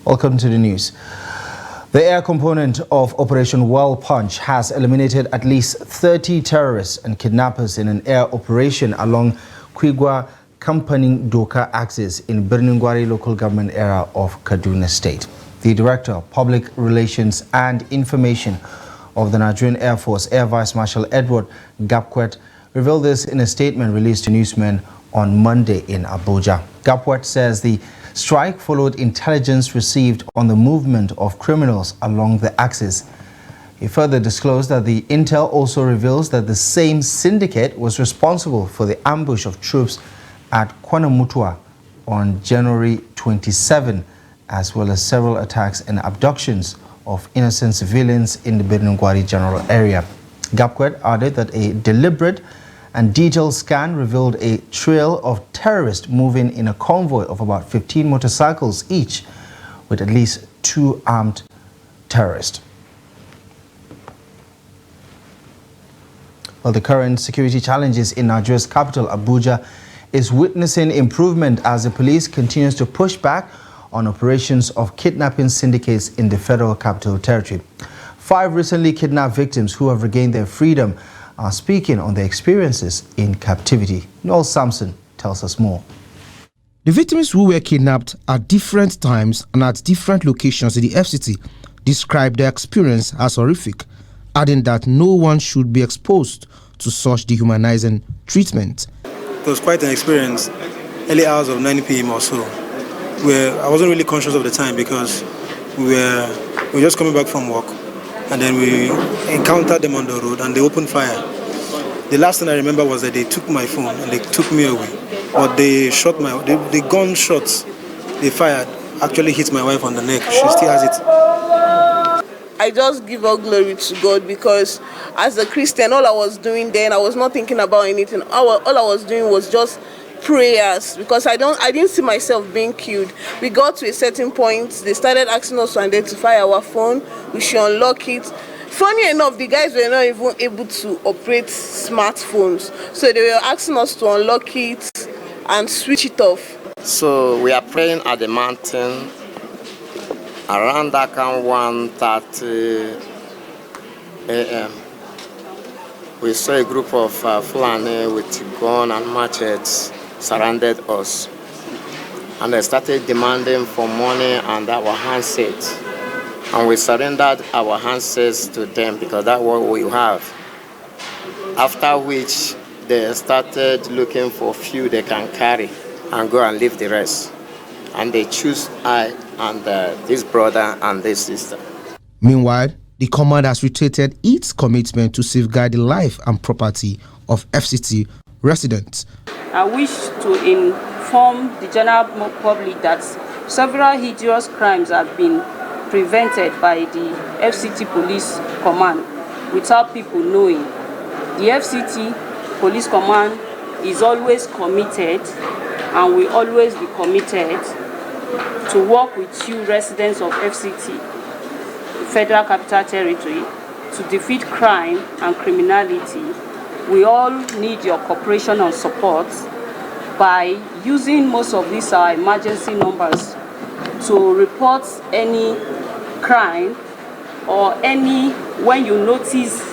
Welcome to the news. The air component of Operation Well Punch has eliminated at least 30 terrorists and kidnappers in an air operation along Quigwa Kampaning Doka axis in Birningwari local government area of Kaduna State. The Director of Public Relations and Information of the Nigerian Air Force, Air Vice Marshal Edward Gapkwet, revealed this in a statement released to newsmen on Monday in Abuja. Gapkwet says the strike followed intelligence received on the movement of criminals along the axis. He further disclosed that the intel also reveals that the same syndicate was responsible for the ambush of troops at Kwanamutua on January 27, as well as several attacks and abductions of innocent civilians in the Birningwari general area. Gapkwet added that a deliberate and detailed scan revealed a trail of terrorists moving in a convoy of about 15 motorcycles each, with at least 2 armed terrorists. Well, the current security challenges in Nigeria's capital, Abuja, is witnessing improvement as the police continues to push back on operations of kidnapping syndicates in the Federal Capital Territory. 5 recently kidnapped victims who have regained their freedom are speaking on their experiences in captivity. Noel Sampson tells us more. The victims who were kidnapped at different times and at different locations in the FCT described their experience as horrific, adding that no one should be exposed to such dehumanizing treatment. It was quite an experience, early hours of 9 p.m. or so, where I wasn't really conscious of the time because we were just coming back from work. And then we encountered them on the road and they opened fire. The last thing I remember was that they took my phone and they took me away. But they shot the gunshots they fired actually hit my wife on the neck. She still has it. I just give all glory to God because as a Christian, all I was doing then, I was not thinking about anything. All I was doing was just prayers because I didn't see myself being killed. We got to a certain point, they started asking us to identify our phone, we should unlock it. Funny enough, the guys were not even able to operate smartphones, so they were asking us to unlock it and switch it off. So we are praying at the mountain around that 1:30 a.m. We saw a group of Fulani with gun and machetes surrounded us, and they started demanding for money and our handsets, and we surrendered our handsets to them because that's what we have. After which they started looking for few they can carry and go and leave the rest, and they choose I and this brother and this sister. Meanwhile, the command has reiterated its commitment to safeguard the life and property of FCT residents. I wish to inform the general public that several hideous crimes have been prevented by the FCT Police Command without people knowing. The FCT Police Command is always committed and will always be committed to work with you residents of FCT, Federal Capital Territory, to defeat crime and criminality. We all need your cooperation and support by using most of these emergency numbers to report any crime or when you notice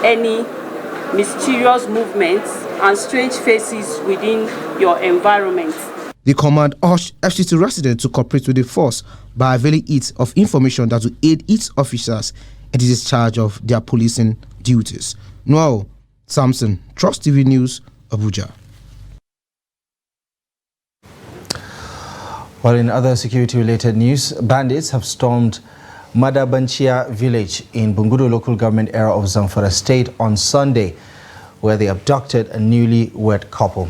any mysterious movements and strange faces within your environment. The command urged FCT residents to cooperate with the force by availing it of information that will aid its officers in the discharge of their policing duties. Noel Sampson, Trust TV News, Abuja. While in other security-related news, bandits have stormed Madabanchia village in Bungudu local government area of Zamfara State on Sunday, where they abducted a newly-wed couple.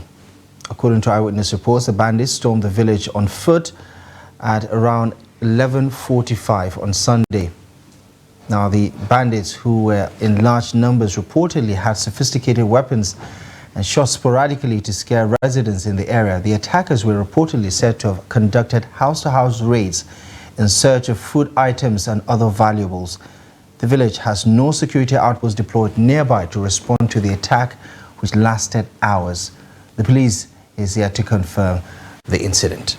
According to eyewitness reports, the bandits stormed the village on foot at around 11:45 on Sunday. Now, the bandits, who were in large numbers, reportedly had sophisticated weapons and shot sporadically to scare residents in the area. The attackers were reportedly said to have conducted house-to-house raids in search of food items and other valuables. The village has no security outposts deployed nearby to respond to the attack, which lasted hours. The police is yet to confirm the incident.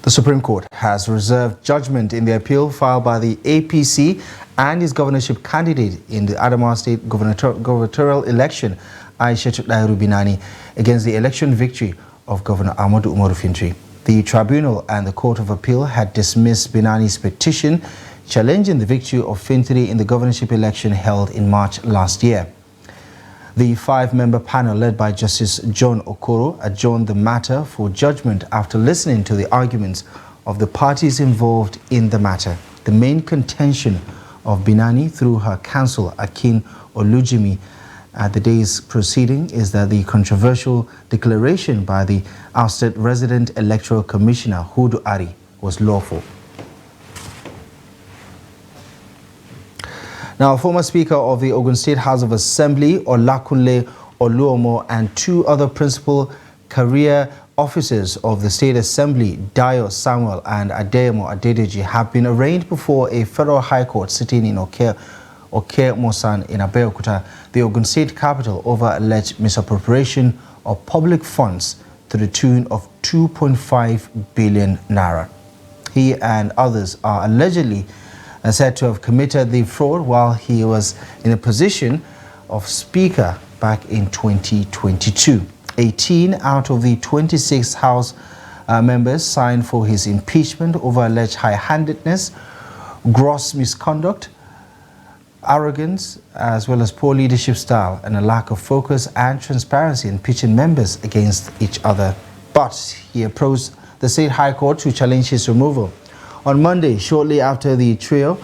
The Supreme Court has reserved judgment in the appeal filed by the APC and his governorship candidate in the Adamawa State gubernatorial election, Aishatu Dairu Binani, against the election victory of Governor Ahmadu Umaru Fintri. The tribunal and the Court of Appeal had dismissed Binani's petition challenging the victory of Fintri in the governorship election held in March last year. The five-member panel led by Justice John Okoro adjourned the matter for judgment after listening to the arguments of the parties involved in the matter. The main contention of Binani through her counsel Akin Olujimi at the day's proceeding is that the controversial declaration by the ousted resident electoral commissioner Hudu Ari was lawful. Now, former Speaker of the Ogun State House of Assembly, Olakunle Oluomo, and two other principal career officers of the State Assembly, Dayo Samuel and Adeyemo Adedeji, have been arraigned before a federal high court sitting in Oke Mosan in Abeokuta, the Ogun State capital, over alleged misappropriation of public funds to the tune of 2.5 billion naira. He and others are allegedly said to have committed the fraud while he was in a position of Speaker back in 2022. 18 out of the 26 House members signed for his impeachment over alleged high-handedness, gross misconduct, arrogance, as well as poor leadership style and a lack of focus and transparency in pitching members against each other. But he approached the State High Court to challenge his removal. On Monday, shortly after the trio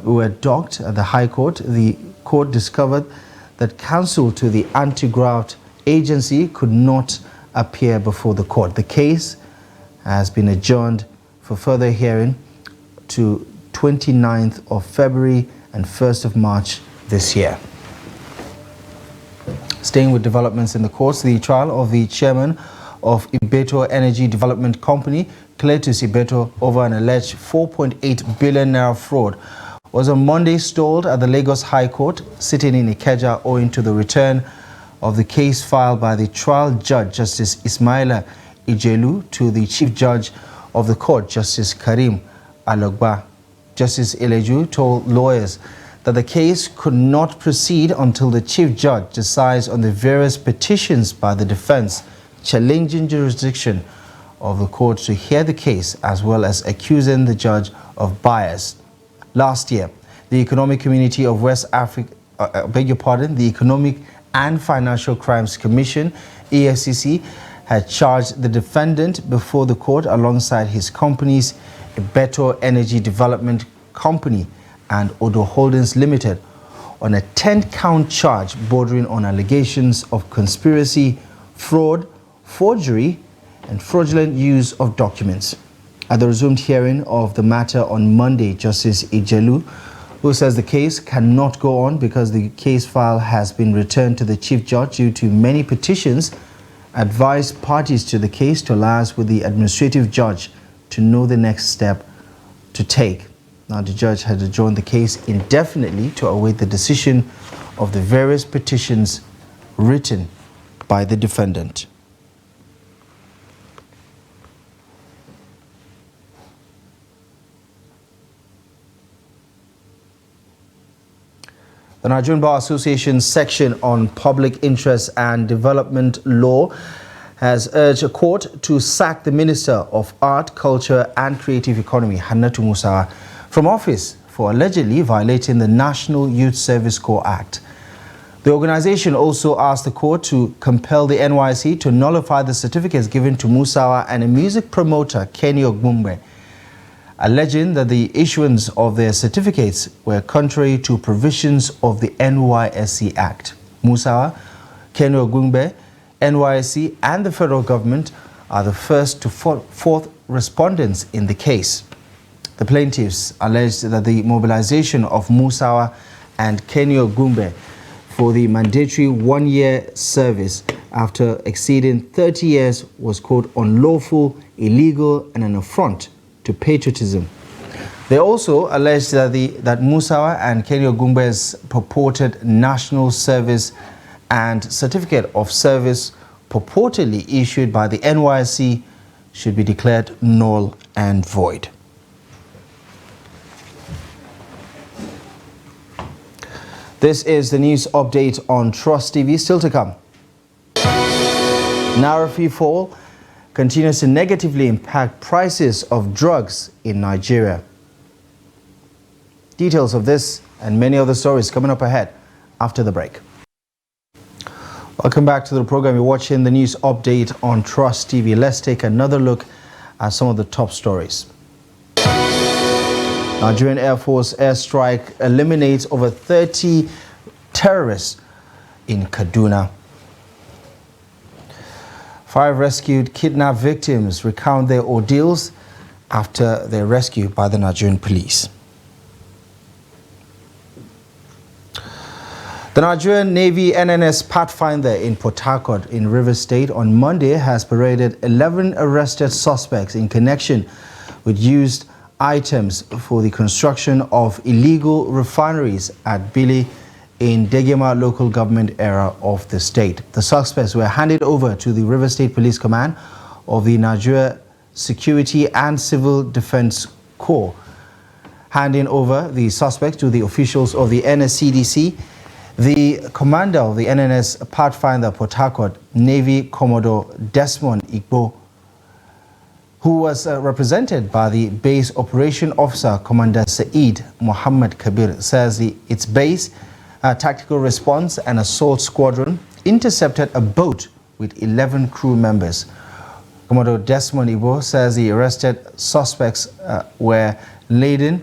were docked at the High Court, the court discovered that counsel to the anti-graft agency could not appear before the court. The case has been adjourned for further hearing to 29th of February and 1st of March this year. Staying with developments in the courts, the trial of the chairman of Ibeto Energy Development Company, Cletus Ibeto, over an alleged 4.8 billion naira fraud was on Monday stalled at the Lagos High Court, sitting in Ikeja, owing to the return of the case filed by the trial judge, Justice Ismaila Ijelu, to the Chief Judge of the court, Justice Karim Alogba. Justice Ileju told lawyers that the case could not proceed until the Chief Judge decides on the various petitions by the defense challenging jurisdiction of the court to hear the case, as well as accusing the judge of bias. Last year, the Economic Community of West Africa, the Economic and Financial Crimes Commission, EFCC, had charged the defendant before the court alongside his companies, Ibeto Energy Development Company and Odo Holdings Limited, on a 10-count charge bordering on allegations of conspiracy, fraud, forgery, and fraudulent use of documents. At the resumed hearing of the matter on Monday, Justice Ijelu, who says the case cannot go on because the case file has been returned to the Chief Judge due to many petitions, advised parties to the case to liaise with the administrative judge to know the next step to take. Now, the judge had adjourned the case indefinitely to await the decision of the various petitions written by the defendant. The Nigerian Bar Association's section on public interest and development law has urged a court to sack the Minister of Art, Culture and Creative Economy, Hannatu Musa, from office for allegedly violating the National Youth Service Corps Act. The organization also asked the court to compel the NYSC to nullify the certificates given to Musawa and a music promoter, Kenny Ogbumbe, alleging that the issuance of their certificates were contrary to provisions of the NYSC Act. Musawa, Kenny Ogbumbe, NYSC and the federal government are the first to fourth respondents in the case. The plaintiffs alleged that the mobilization of Musawa and Kenny Ogbumbe for the mandatory one-year service after exceeding 30 years was, quote, unlawful, illegal and an affront to patriotism. They also alleged that Musawa and Kenny Ogbumbe's purported national service and certificate of service purportedly issued by the NYSC should be declared null and void. This is the news update on Trust TV. Still to come. Naira fee fall continues to negatively impact prices of drugs in Nigeria. Details of this and many other stories coming up ahead after the break. Welcome back to the program. You're watching the news update on Trust TV. Let's take another look at some of the top stories. Nigerian Air Force airstrike eliminates over 30 terrorists in Kaduna. 5 rescued kidnapped victims recount their ordeals after their rescue by the Nigerian police. The Nigerian Navy NNS Pathfinder in Port Harcourt in Rivers State on Monday has paraded 11 arrested suspects in connection with used items for the construction of illegal refineries at Bili in Degema local government area of the state. The suspects were handed over to the Rivers State Police Command of the Nigeria Security and Civil Defense Corps. Handing over the suspects to the officials of the NSCDC, the commander of the NNS Pathfinder Port Harcourt, Navy Commodore Desmond Igbo, who was represented by the base operation officer, Commander Saeed Muhammad Kabir, says its base tactical response and assault squadron intercepted a boat with 11 crew members. Commodore Desmond Igbo says the arrested suspects were laden,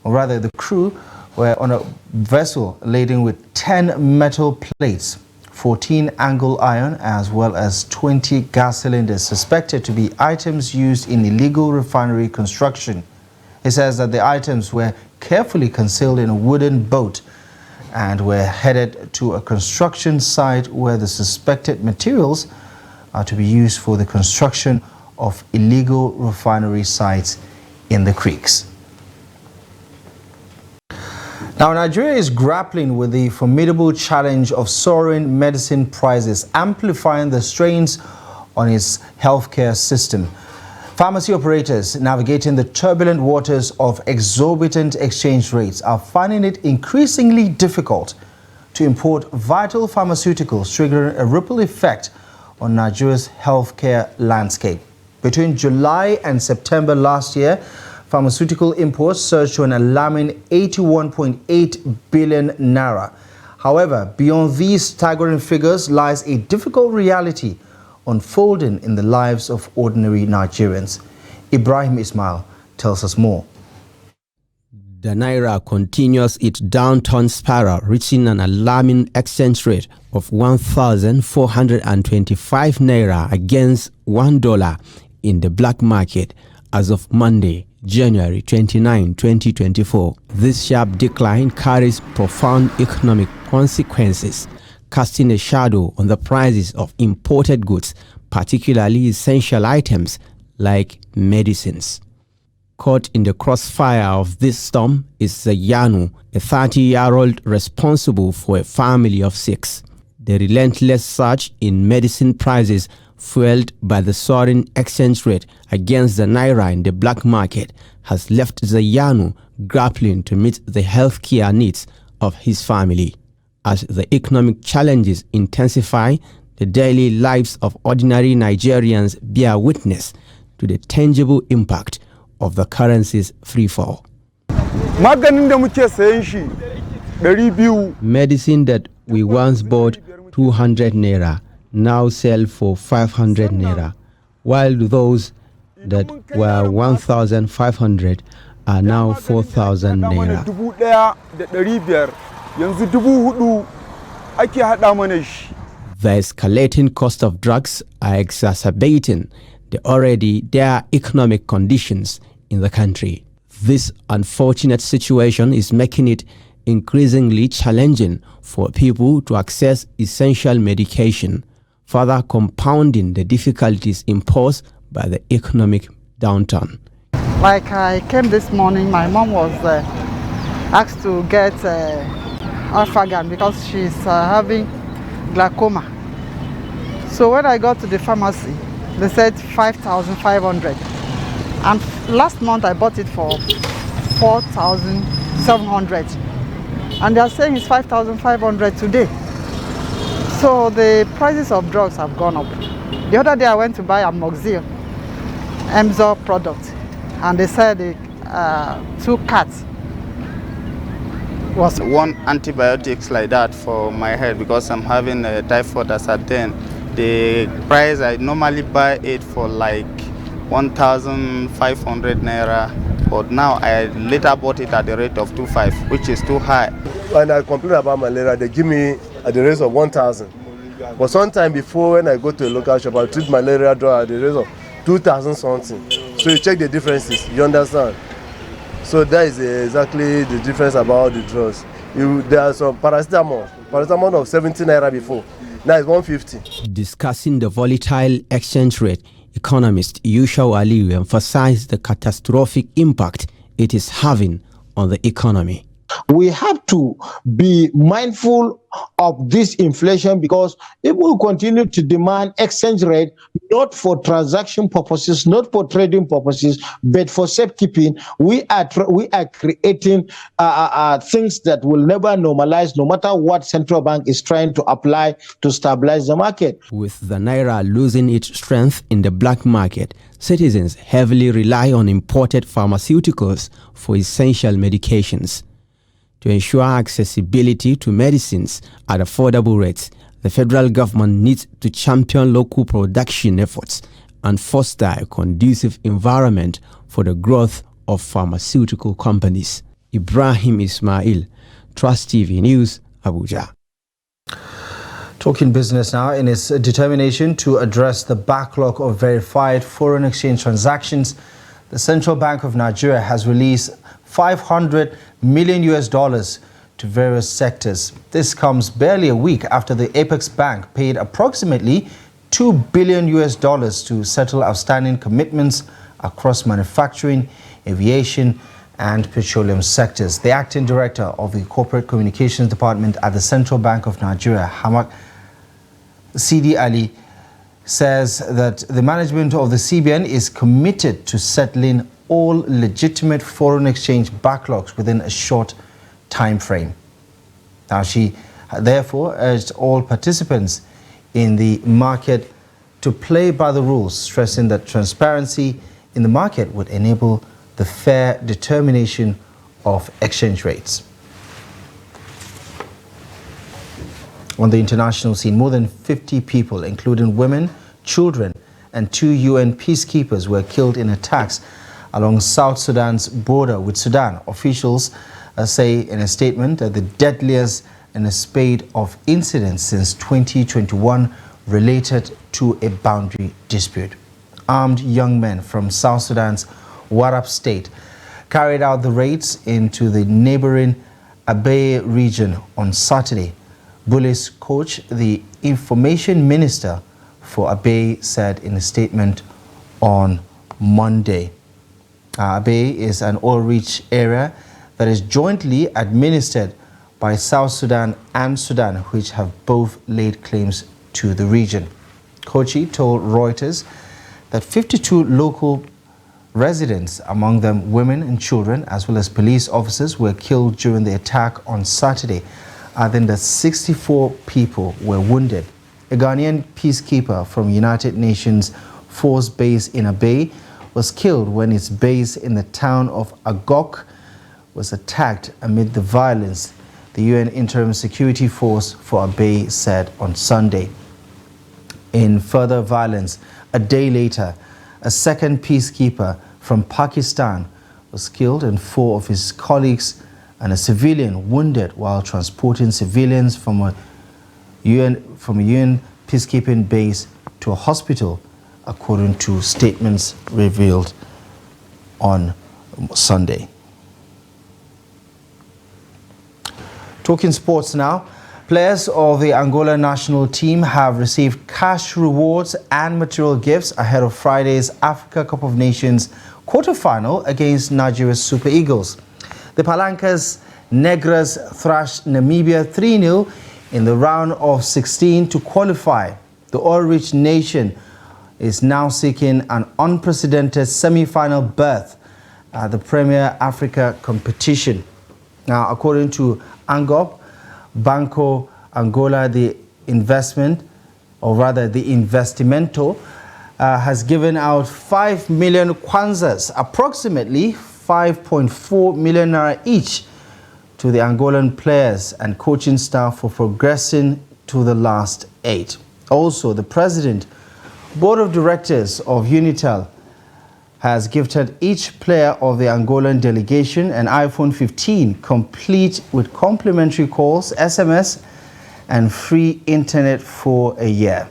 or rather the crew were on a vessel laden with 10 metal plates, 14 angle iron, as well as 20 gas cylinders suspected to be items used in illegal refinery construction. He says that the items were carefully concealed in a wooden boat and were headed to a construction site where the suspected materials are to be used for the construction of illegal refinery sites in the creeks. Now, Nigeria is grappling with the formidable challenge of soaring medicine prices, amplifying the strains on its healthcare system. Pharmacy operators navigating the turbulent waters of exorbitant exchange rates are finding it increasingly difficult to import vital pharmaceuticals, triggering a ripple effect on Nigeria's healthcare landscape. Between July and September last year, pharmaceutical imports surged to an alarming 81.8 billion naira. However, beyond these staggering figures lies a difficult reality unfolding in the lives of ordinary Nigerians. Ibrahim Ismail tells us more. The naira continues its downturn spiral, reaching an alarming exchange rate of 1,425 naira against $1 in the black market as of Monday, January 29, 2024. This sharp decline carries profound economic consequences, casting a shadow on the prices of imported goods, particularly essential items like medicines. Caught in the crossfire of this storm is Zayanu, a 30-year-old responsible for a family of 6. The relentless surge in medicine prices, fueled by the soaring exchange rate against the naira in the black market, has left Zayanu grappling to meet the healthcare needs of his family. As the economic challenges intensify, the daily lives of ordinary Nigerians bear witness to the tangible impact of the currency's freefall. Medicine that we once bought 200 naira now sell for 500 naira, while those that were 1,500 are now 4,000 naira. The escalating cost of drugs are exacerbating the already dire economic conditions in the country. This unfortunate situation is making it increasingly challenging for people to access essential medication, further compounding the difficulties imposed by the economic downturn. Like I came this morning, my mom was asked to get Alphagan because she's having glaucoma. So when I got to the pharmacy, they said 5,500. And last month I bought it for 4,700. And they are saying it's 5,500 today. So the prices of drugs have gone up. The other day I went to buy amoxil, Emzor product, and they said 2 cats was one antibiotics like that for my head because I'm having a typhoid as at then. The price I normally buy it for like 1,500 naira, but now I later bought it at the rate of 2,500, which is too high. When I complain about malaria, they give me at the rate of 1,000. But sometime before, when I go to a local shop, I treat malaria drug at the rate of 2,000 something. So you check the differences, you understand? So that is exactly the difference about the drugs. There are some paracetamol of 17 naira before, now it's 150. Discussing the volatile exchange rate, economist Yusha Aliyu emphasized the catastrophic impact it is having on the economy. We have to be mindful of this inflation because if we continue to demand exchange rate, not for transaction purposes, not for trading purposes, but for safekeeping, we are creating things that will never normalize, no matter what central bank is trying to apply to stabilize the market. With the naira losing its strength in the black market, citizens heavily rely on imported pharmaceuticals for essential medications. To ensure accessibility to medicines at affordable rates, the federal government needs to champion local production efforts and foster a conducive environment for the growth of pharmaceutical companies. Ibrahim Ismail, Trust TV News, Abuja. Talking business now, in its determination to address the backlog of verified foreign exchange transactions, the Central Bank of Nigeria has released $500 million to various sectors. This comes barely a week after the Apex Bank paid approximately $2 billion to settle outstanding commitments across manufacturing, aviation, and petroleum sectors. The acting director of the Corporate Communications Department at the Central Bank of Nigeria, Hamad Sidi Ali, says that the management of the CBN is committed to settling all legitimate foreign exchange backlogs within a short time frame. Now, she therefore urged all participants in the market to play by the rules, stressing that transparency in the market would enable the fair determination of exchange rates. On the international scene, more than 50 people, including women, children, and 2 UN peacekeepers were killed in attacks along South Sudan's border with Sudan. Officials say in a statement that the deadliest in a spate of incidents since 2021 related to a boundary dispute. Armed young men from South Sudan's Warab state carried out the raids into the neighboring Abyei region on Saturday. Bullis Koch, the information minister for Abyei, said in a statement on Monday. Abyei is an oil-rich area that is jointly administered by South Sudan and Sudan, which have both laid claims to the region. Kochi told Reuters that 52 local residents, among them women and children, as well as police officers, were killed during the attack on Saturday, adding that 64 people were wounded. A Ghanaian peacekeeper from United Nations force base in Abyei was killed when its base in the town of Agok was attacked amid the violence, the UN Interim Security Force for Abyei said on Sunday. In further violence, a day later, a second peacekeeper from Pakistan was killed and 4 of his colleagues and a civilian wounded while transporting civilians from a UN peacekeeping base to a hospital, according to statements revealed on Sunday. Talking sports now. Players of the Angola national team have received cash rewards and material gifts ahead of Friday's Africa Cup of Nations quarter-final against Nigeria's Super Eagles. The Palancas Negras thrashed Namibia 3-0 in the round of 16 to qualify. The oil-rich nation is now seeking an unprecedented semi-final berth at the Premier Africa competition. Now, according to Angop, Banco Angola, the investimento, has given out 5 million kwanzas, approximately 5.4 million naira each, to the Angolan players and coaching staff for progressing to the last 8. Also, the President, Board of Directors of Unitel, has gifted each player of the Angolan delegation an iPhone 15, complete with complimentary calls, SMS, and free internet for a year.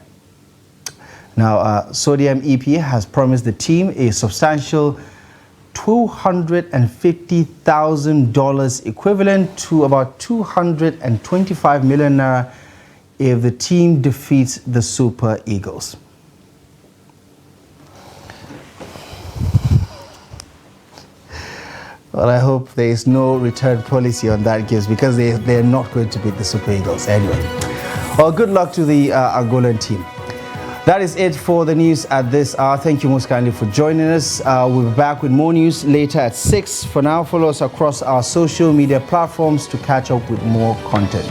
Now, Sodium EP has promised the team a substantial $250,000, equivalent to about 225 million naira, if the team defeats the Super Eagles. Well, I hope there is no return policy on that gift, because they're not going to beat the Super Eagles anyway. Well, good luck to the Angolan team. That is it for the news at this hour. Thank you most kindly for joining us. We'll be back with more news later at 6. For now, follow us across our social media platforms to catch up with more content.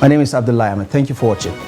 My name is Abdullah Ahmed. Thank you for watching.